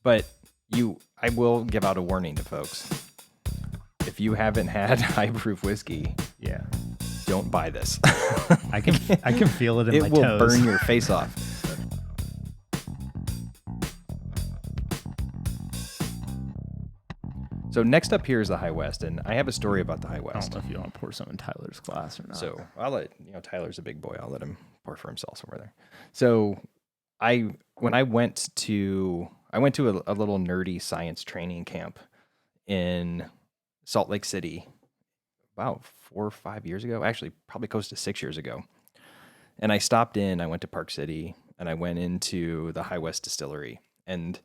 But I will give out a warning to folks. If you haven't had high proof whiskey, don't buy this. I can feel it in my toes. It will burn your face off. So next up here is the High West, and I have a story about the High West. I don't know if you want to pour some in Tyler's glass or not. So I'll let Tyler's a big boy. I'll let him pour for himself somewhere there. So I went to a little nerdy science training camp in Salt Lake City about 4 or 5 years ago. Actually, probably close to 6 years ago. And I stopped in. I went to Park City, and I went into the High West Distillery, and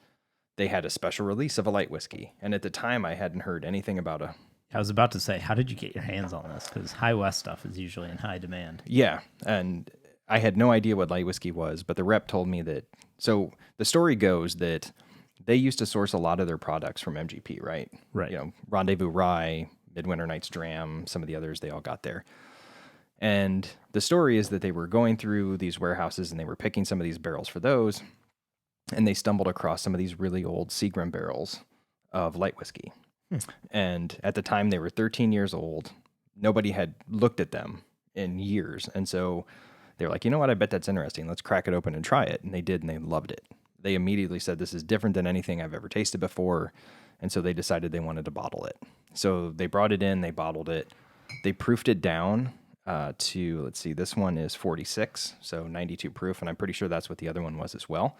they had a special release of a light whiskey. And at the time, I hadn't heard anything about a... I was about to say, how did you get your hands on this? Because High West stuff is usually in high demand. Yeah, and I had no idea what light whiskey was, but the rep told me that... So the story goes that they used to source a lot of their products from MGP, right? Right. Rendezvous Rye, Midwinter Night's Dram, some of the others, they all got there. And the story is that they were going through these warehouses and they were picking some of these barrels for those, and they stumbled across some of these really old Seagram barrels of light whiskey. And at the time, they were 13 years old. Nobody had looked at them in years. And so they were like, you know what? I bet that's interesting. Let's crack it open and try it. And they did, and they loved it. They immediately said, this is different than anything I've ever tasted before. And so they decided they wanted to bottle it. So they brought it in, they bottled it. They proofed it down to, let's see, this one is 46, so 92 proof. And I'm pretty sure that's what the other one was as well.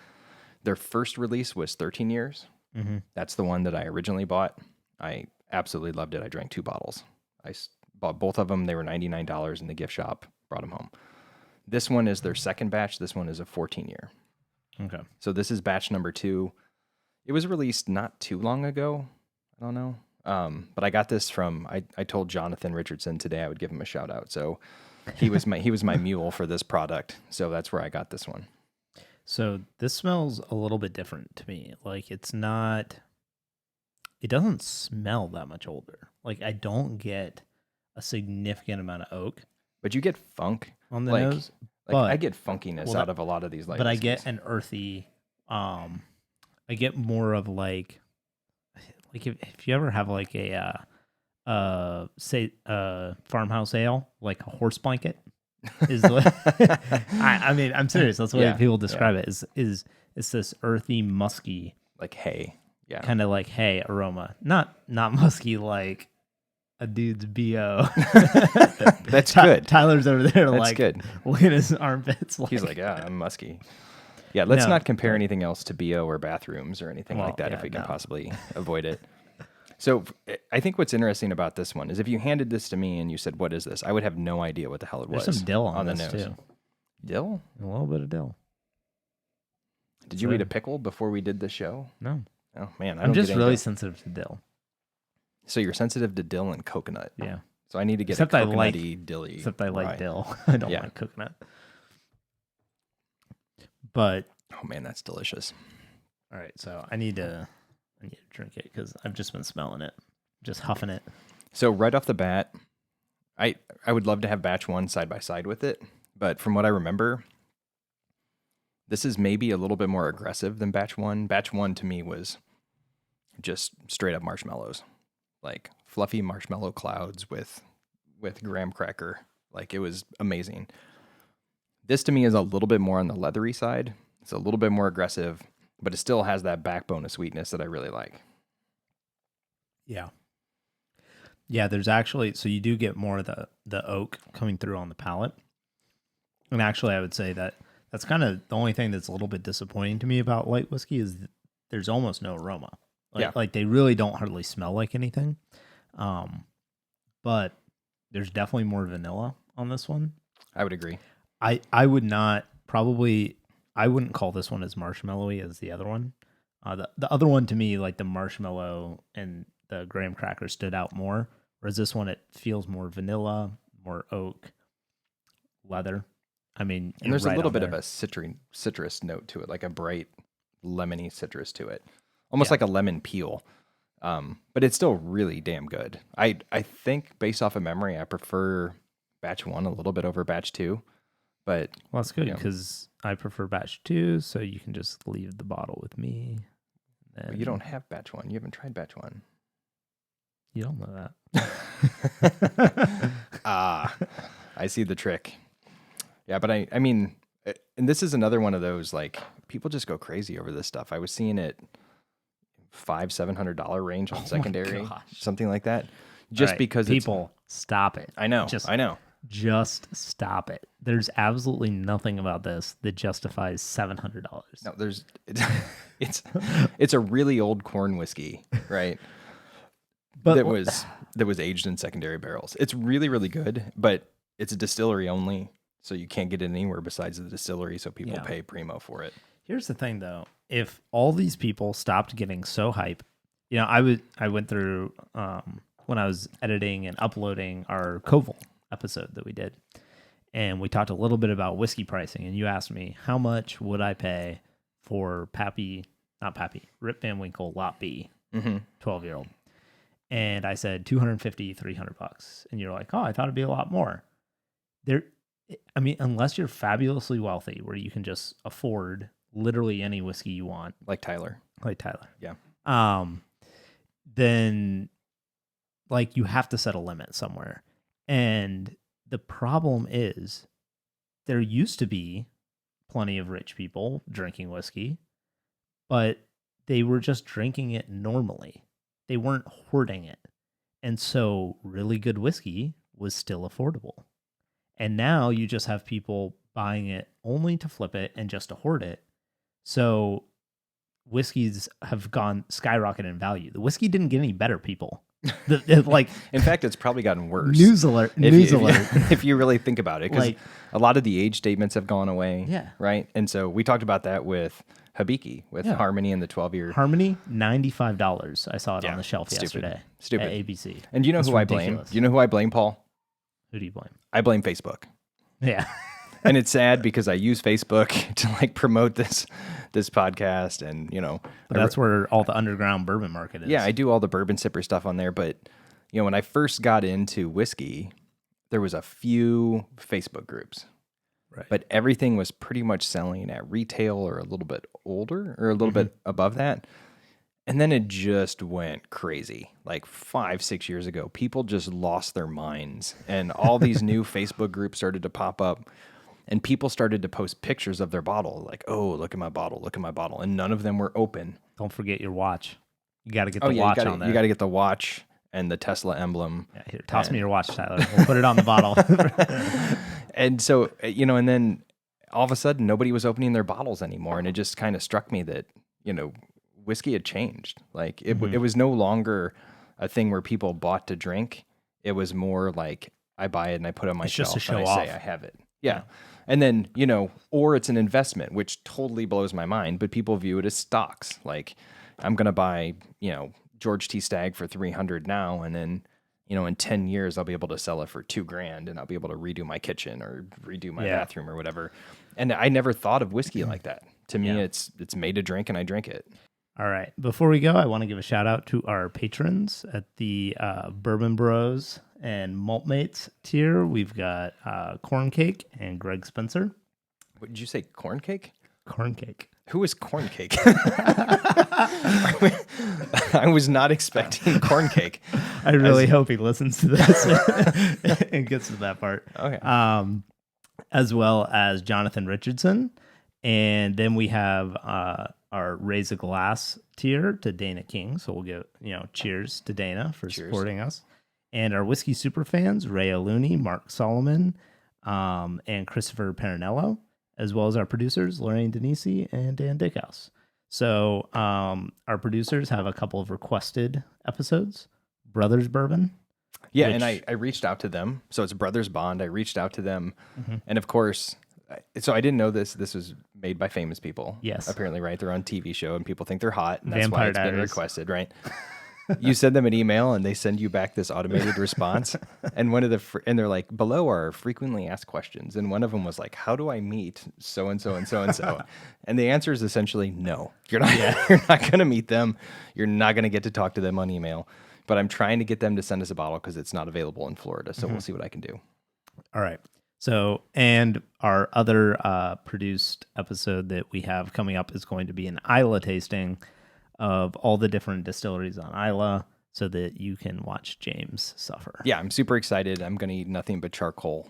Their first release was 13 years. Mm-hmm. That's the one that I originally bought. I absolutely loved it. I drank 2 bottles. I bought both of them. They were $99 in the gift shop. Brought them home. This one is their second batch. This one is a 14-year. Okay. So this is batch number 2. It was released not too long ago. I don't know. But I got this from, I told Jonathan Richardson today I would give him a shout out. So he was my mule for this product. So that's where I got this one. So this smells a little bit different to me. Like it doesn't smell that much older. Like I don't get a significant amount of oak. But you get funk on the nose. I get funkiness out of a lot of these light But whiskeys. I get an earthy, I get more of like if you ever have like a farmhouse ale, like a horse blanket. Is I mean, I'm serious. That's the way people describe it. Is it's this earthy, musky, like hay, kind of like hay aroma. Not musky like a dude's BO. That's good. Tyler's over there, that's like good. Looking at his armpits. He's like, yeah, I'm musky. Yeah, let's not compare anything else to BO or bathrooms or anything like that if we can possibly avoid it. So I think what's interesting about this one is if you handed this to me and you said, what is this? I would have no idea what the hell it was. There's some dill on the this nose. too. Dill? A little bit of dill. Did you eat a pickle before we did the show? No. Oh, man. I'm just really sensitive to dill. So you're sensitive to dill and coconut. Yeah. So I need to get except a coconutty, dilly. Except I like dill. I don't like coconut. But oh man, that's delicious. All right, so I need to drink it because I've just been smelling it, just huffing it. So right off the bat, I would love to have batch 1 side by side with it, but from what I remember, this is maybe a little bit more aggressive than batch 1. Batch 1 to me was just straight up marshmallows, like fluffy marshmallow clouds with graham cracker. Like it was amazing. This to me is a little bit more on the leathery side. It's a little bit more aggressive, but it still has that backbone of sweetness that I really like. Yeah. Yeah, there's actually, so you do get more of the oak coming through on the palate. And actually, I would say that's kind of the only thing that's a little bit disappointing to me about light whiskey is there's almost no aroma. Like they really don't hardly smell like anything. But there's definitely more vanilla on this one. I would agree. I would not probably, I wouldn't call this one as marshmallowy as the other one. The other one to me, like the marshmallow and the graham cracker stood out more. Whereas this one, it feels more vanilla, more oak, leather. I mean, and there's a little bit of a citrus note to it, like a bright lemony citrus to it, almost like a lemon peel. But it's still really damn good. I think based off of memory, I prefer batch 1 a little bit over batch 2. But well, that's good because I prefer batch 2, so you can just leave the bottle with me. But you don't have batch one. You haven't tried batch one. You don't know that. I see the trick. Yeah, but I mean, and this is another one of those, like, people just go crazy over this stuff. I was seeing it $500-$700 range on secondary, something like that. Just because people stop it. I know. Just stop it. There's absolutely nothing about this that justifies $700. No, it's a really old corn whiskey, right? But that was aged in secondary barrels. It's really, really good, but it's a distillery only, so you can't get it anywhere besides the distillery, so people pay primo for it. Here's the thing, though. If all these people stopped getting so hype, I went through when I was editing and uploading our Koval episode that we did, and we talked a little bit about whiskey pricing, and you asked me, how much would I pay for Rip Van Winkle Lot B, 12-year-old? And I said $250, $300. And you're like, oh, I thought it'd be a lot more. Unless you're fabulously wealthy, where you can just afford literally any whiskey you want. Like Tyler. Yeah. Then, like, you have to set a limit somewhere. And the problem is, there used to be plenty of rich people drinking whiskey, but they were just drinking it normally. They weren't hoarding it. And so really good whiskey was still affordable. And now you just have people buying it only to flip it and just to hoard it. So whiskeys have gone skyrocketed in value. The whiskey didn't get any better, people. In fact, it's probably gotten worse. News alert. If you really think about it, because a lot of the age statements have gone away. Yeah. Right. And so we talked about that with Habiki, with Harmony and the 12-year. Harmony, $95. I saw it on the shelf yesterday. Stupid. At ABC. And do you know who I blame? Do you know who I blame, Paul? Who do you blame? I blame Facebook. Yeah. And it's sad because I use Facebook to promote this podcast, and But that's where all the underground bourbon market is. Yeah, I do all the bourbon sipper stuff on there, but when I first got into whiskey, there was a few Facebook groups. Right. But everything was pretty much selling at retail or a little bit older or a little bit above that. And then it just went crazy. Like 5-6 years ago, people just lost their minds, and all these new Facebook groups started to pop up. And people started to post pictures of their bottle, like, oh, look at my bottle, look at my bottle. And none of them were open. Don't forget your watch. You got to get the watch on there. You got to get the watch and the Tesla emblem. Yeah, here, toss me your watch, Tyler. We'll put it on the bottle. And so, and then all of a sudden, nobody was opening their bottles anymore. And it just kind of struck me that, whiskey had changed. Like, it was no longer a thing where people bought to drink. It was more like, I buy it and I put it on my shelf just to show and off. I say I have it. Yeah. And then, or it's an investment, which totally blows my mind, but people view it as stocks. Like, I'm going to buy, George T. Stagg for $300 now, and then, in 10 years, I'll be able to sell it for $2,000, and I'll be able to redo my kitchen or redo my bathroom or whatever. And I never thought of whiskey like that. To me, it's made to drink, and I drink it. All right. Before we go, I want to give a shout out to our patrons at the Bourbon Bros and Malt Mates tier. We've got Corn Cake and Greg Spencer. What did you say? Corn Cake? Corn Cake. Who is Corn Cake? I was not expecting Corn Cake. I really hope he listens to this and gets to that part. Okay. As well as Jonathan Richardson. And then we have our Raise a Glass tier to Dana King. So we'll give, cheers to Dana for supporting us. And our whiskey super fans, Ray Looney, Mark Solomon, and Christopher Perinello, as well as our producers, Lorraine Denisi and Dan Dickhouse. So our producers have a couple of requested episodes. Brothers Bourbon. Yeah, and I reached out to them. So it's Brothers Bond. I reached out to them. And of course, so I didn't know this. This was made by famous people. Yes. Apparently, right? They're on TV show and people think they're hot. And that's Vampire why it's been Diaries. requested, right? You send them an email and they send you back this automated response. And and they're like, below are frequently asked questions. And one of them was like, how do I meet so-and-so and so-and-so? And the answer is essentially no. You're not, you're not going to meet them. You're not going to get to talk to them on email. But I'm trying to get them to send us a bottle because it's not available in Florida. So we'll see what I can do. All right. So, and our other produced episode that we have coming up is going to be an Isla tasting of all the different distilleries on Isla so that you can watch James suffer. Yeah, I'm super excited. I'm going to eat nothing but charcoal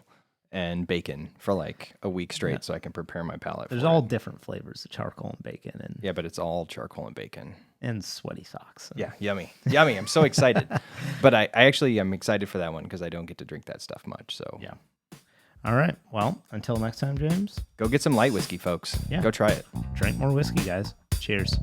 and bacon for like a week straight so I can prepare my palate. There's for all it. different flavors of charcoal and bacon and Yeah, but it's all charcoal and bacon. and sweaty socks. Yeah, yummy. Yummy. I'm so excited. But I actually am excited for that one because I don't get to drink that stuff much. So Yeah. All right. Well, until next time, James, go get some light whiskey, folks. Yeah. Go try it. drink more whiskey, guys. Cheers.